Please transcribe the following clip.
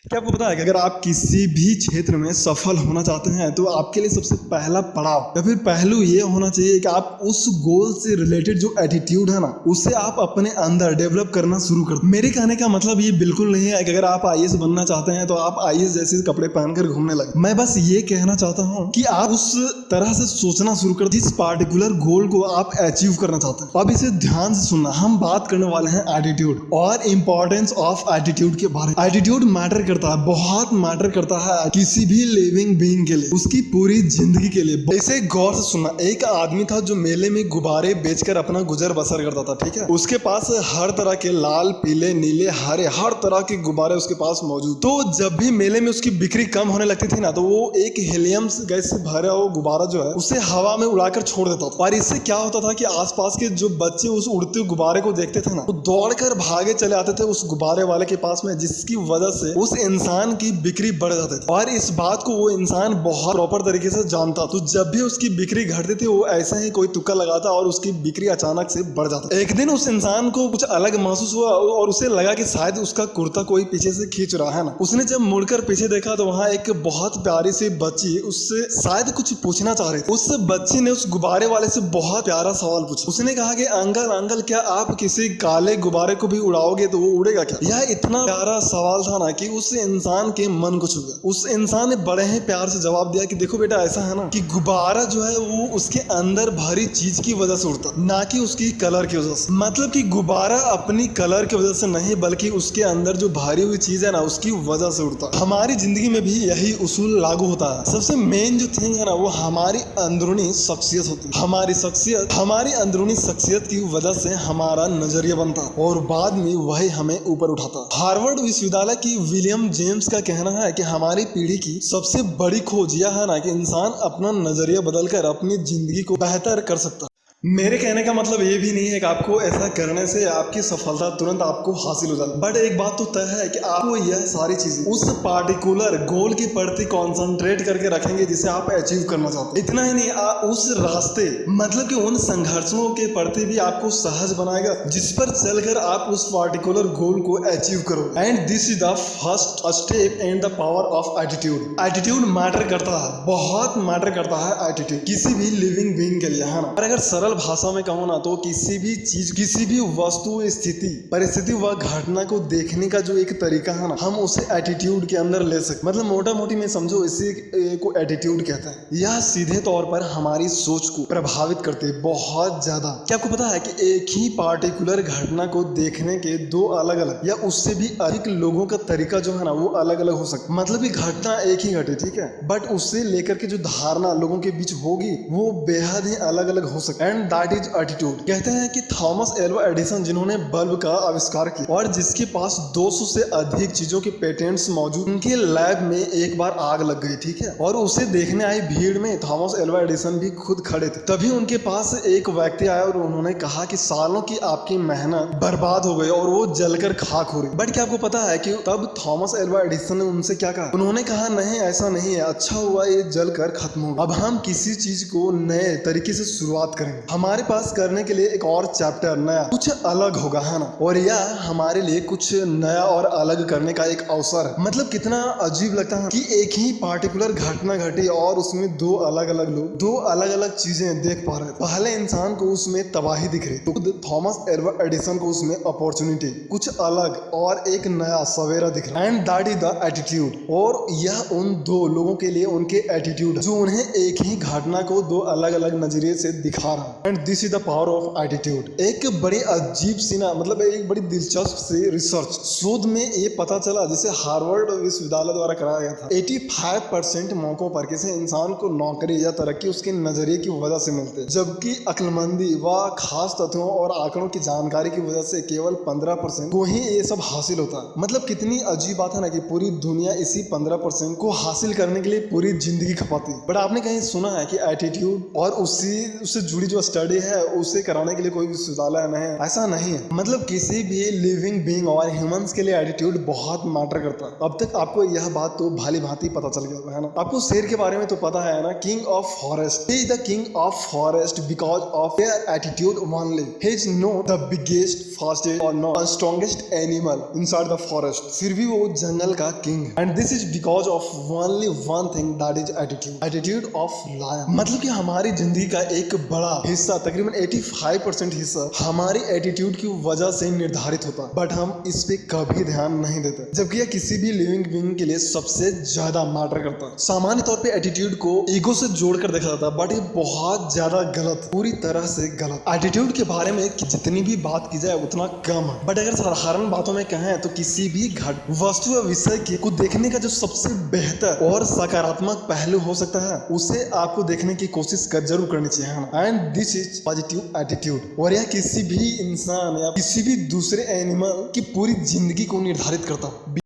क्या आपको पता है कि अगर आप किसी भी क्षेत्र में सफल होना चाहते हैं तो आपके लिए सबसे पहला पड़ाव या फिर पहलू ये होना चाहिए कि आप उस गोल से रिलेटेड जो एटीट्यूड है ना उसे आप अपने अंदर डेवलप करना शुरू कर दो। मेरे कहने का मतलब ये बिल्कुल नहीं है कि अगर आप आईएएस बनना चाहते हैं तो आप आईएएस जैसे कपड़े पहनकर घूमने लगे। मैं बस ये कहना चाहता हूँ कि आप उस तरह से सोचना शुरू कर जिस पार्टिकुलर गोल को आप अचीव करना चाहते हैं। अब इसे ध्यान से सुनना, हम बात करने वाले हैं एटीट्यूड और इंपॉर्टेंस ऑफ एटीट्यूड के बारे में। एटीट्यूड मैटर करता है, बहुत मैटर करता है किसी भी लिविंग बीइंग के लिए, उसकी पूरी जिंदगी के लिए। इसे गौर से सुनना। एक आदमी था जो मेले में गुब्बारे बेचकर अपना गुजर बसर करता था, ठीक है। उसके पास हर तरह के लाल, पीले, नीले, हरे, हर तरह के गुब्बारे उसके पास मौजूद। तो जब भी मेले में उसकी बिक्री कम होने लगती थी ना तो वो एक हीलियम गैस से भरा हुआ गुब्बारा जो है उसे हवा में उड़ाकर छोड़ देता था। और इससे क्या होता था कि आसपास के जो बच्चे उस उड़ते गुब्बारे को देखते थे ना वो दौड़कर भागे चले आते थे उस गुब्बारे वाले के पास में, जिसकी वजह से उस इंसान की बिक्री बढ़ जाती थी। और इस बात को वो इंसान बहुत प्रॉपर तरीके से जानता। तो जब भी उसकी बिक्री घटती थी वो ऐसा ही कोई तुक्का लगाता और उसकी बिक्री अचानक से बढ़ जाती। एक दिन उस इंसान को कुछ अलग महसूस हुआ और उसे लगा कि शायद उसका कुर्ता कोई पीछे से खींच रहा है ना। उसने जब मुड़कर पीछे देखा तो वहाँ एक बहुत प्यारी सी बच्ची उससे शायद कुछ पूछना चाह रही थी। उस बच्ची ने उस गुब्बारे वाले से बहुत प्यारा सवाल पूछा। उसने कहा कि अंकल अंकल क्या आप किसी काले गुब्बारे को भी उड़ाओगे तो वो उड़ेगा क्या? यह इतना प्यारा सवाल था ना कि उस इंसान के मन को छू गया। उस इंसान ने बड़े ही प्यार से जवाब दिया कि देखो बेटा, ऐसा है ना कि गुब्बारा जो है वो उसके अंदर भरी चीज की वजह से उड़ता, ना कि उसकी कलर की वजह से। मतलब कि गुब्बारा अपनी कलर की वजह से नहीं बल्कि उसके अंदर जो भरी हुई चीज है ना उसकी वजह से उड़ता। हमारी जिंदगी में भी यही उसूल लागू होता है। सबसे मेन जो थिंग है ना वो हमारी अंदरूनी शख्सियत होती है। हमारी अंदरूनी शख्सियत की वजह से हमारा नजरिया बनता है और बाद में वही हमें ऊपर उठाता है। हार्वर्ड विश्वविद्यालय की विलियम जेम्स का कहना है कि हमारी पीढ़ी की सबसे बड़ी खोज यह है ना कि इंसान अपना नजरिया बदलकर अपनी जिंदगी को बेहतर कर सकता है। मेरे कहने का मतलब ये भी नहीं है कि आपको ऐसा करने से आपकी सफलता तुरंत आपको हासिल हो जाए, बट एक बात तो तय है कि आपको यह सारी चीजें उस पार्टिकुलर गोल के प्रति कॉन्सेंट्रेट करके रखेंगे जिसे आप अचीव करना चाहते हैं। इतना ही नहीं, उस रास्ते मतलब कि उन संघर्षों के प्रति भी आपको सहज बनाएगा जिस पर चलकर आप उस पार्टिकुलर गोल को अचीव करो। And this is the first step and the power of attitude. Attitude matter करता है, बहुत मैटर करता है एटीट्यूड किसी भी लिविंग बीइंग के लिए, है ना। और अगर सरल भाषा में कहूँ ना तो किसी भी चीज, किसी भी वस्तु, स्थिति, परिस्थिति व घटना को देखने का जो एक तरीका है ना हम उसे एटीट्यूड के अंदर ले सकते। मतलब मोटा मोटी में समझो इसी को एटीट्यूड कहते हैं। यह सीधे तौर पर हमारी सोच को प्रभावित करते हैं बहुत ज्यादा। क्या आपको पता है कि एक ही पार्टिकुलर घटना को देखने के दो अलग अलग या उससे भी अधिक लोगों का तरीका जो है ना वो अलग अलग हो सकता। मतलब कि घटना एक ही घटे, ठीक है, बट उससे लेकर के जो धारणा लोगों के बीच होगी वो बेहद ही अलग अलग हो सकता है। And that is attitude. कहते हैं कि थॉमस एल्वा एडिसन जिन्होंने बल्ब का आविष्कार किया और जिसके पास 200 से अधिक चीजों के पेटेंट्स मौजूद, उनके लैब में एक बार आग लग गई, ठीक है, और उसे देखने आई भीड़ में थॉमस एल्वा एडिसन भी खुद खड़े थे। तभी उनके पास एक व्यक्ति आया और उन्होंने कहा कि सालों की आपकी मेहनत बर्बाद हो गई और वो जलकर खाक हो रही। बट क्या आपको पता है कि तब थॉमस एल्वा एडिसन ने उनसे क्या कहा? उन्होंने कहा नहीं, ऐसा नहीं है, अच्छा हुआ ये जलकर खत्म हो गया। अब हम किसी चीज को नए तरीके से शुरुआत करेंगे। हमारे पास करने के लिए एक और चैप्टर नया कुछ अलग होगा, है ना। और यह हमारे लिए कुछ नया और अलग करने का एक अवसर है। मतलब कितना अजीब लगता है कि एक ही पार्टिकुलर घटना घटी और उसमें दो अलग अलग लोग दो अलग अलग चीजें देख पा रहे थे। पहले इंसान को उसमें तबाही दिख रही, तो थॉमस एल्वा एडिसन को उसमें अपॉर्चुनिटी, कुछ अलग और एक नया सवेरा दिख रहा है। And that is the attitude. और यह उन दो लोगों के लिए उनके एटीट्यूड जो उन्हें एक ही घटना को दो अलग अलग नजरिए से दिखा रहा है। And this is the power of attitude. एक बड़ी अजीब सी ना, मतलब एक बड़ी दिलचस्प सी रिसर्च शोध में ये पता चला जिसे हार्वर्ड विश्वविद्यालय द्वारा कराया गया था। 85% मौकों पर किसी इंसान को नौकरी या तरक्की उसके नजरिए की वजह से मिलते हैं, जबकि अक्लमंदी व खास तथ्यों और आंकड़ों की जानकारी की वजह से केवल 15% को ही ये सब हासिल होता है। मतलब कितनी अजीब बात है ना कि पूरी दुनिया इसी 15% को हासिल करने के लिए पूरी जिंदगी खपाती है। बट आपने कहीं सुना है कि एटीट्यूड और उससे जुड़ी जो स्टडी है उसे कराने के लिए कोई विश्वविद्यालय नहीं है, ऐसा नहीं है। मतलब किसी भी लिविंग बीइंग और ह्यूमंस के लिए एटीट्यूड बहुत मैटर करता है। अब तक आपको यह बात तो भली भांति पता चल गया है ना। आपको शेर के बारे में तो पता है ना, king of forest, he is the king of forest because of their attitude only. He is not the biggest, fastest और not strongest animal inside the forest, फिर भी वो जंगल का किंग है। And this is because of only one thing, that is attitude, attitude of lion. मतलब कि हमारी जिंदगी का एक बड़ा हिस्सा, तकरीबन 85% हिस्सा हमारी एटीट्यूड की वजह से निर्धारित होता है, बट हम इस पे कभी ध्यान नहीं देते, जबकि यह किसी भी लिविंग बीइंग के लिए सबसे ज्यादा मैटर करता है। सामान्य तौर पे एटीट्यूड को ईगो से जोड़कर देखा जाता है, बट ये बहुत ज्यादा गलत, पूरी तरह से गलत। एटीट्यूड के बारे में जितनी भी बात की जाए उतना कम है, बट अगर साधारण बातों में कहें तो किसी भी घट वस्तु या विषय को देखने का जो सबसे बेहतर और सकारात्मक पहलू हो सकता है, उसे आपको देखने की कोशिश जरूर करनी चाहिए, है ना। And this is positive attitude, और यह किसी भी इंसान या किसी भी दूसरे एनिमल की पूरी जिंदगी को निर्धारित करता है।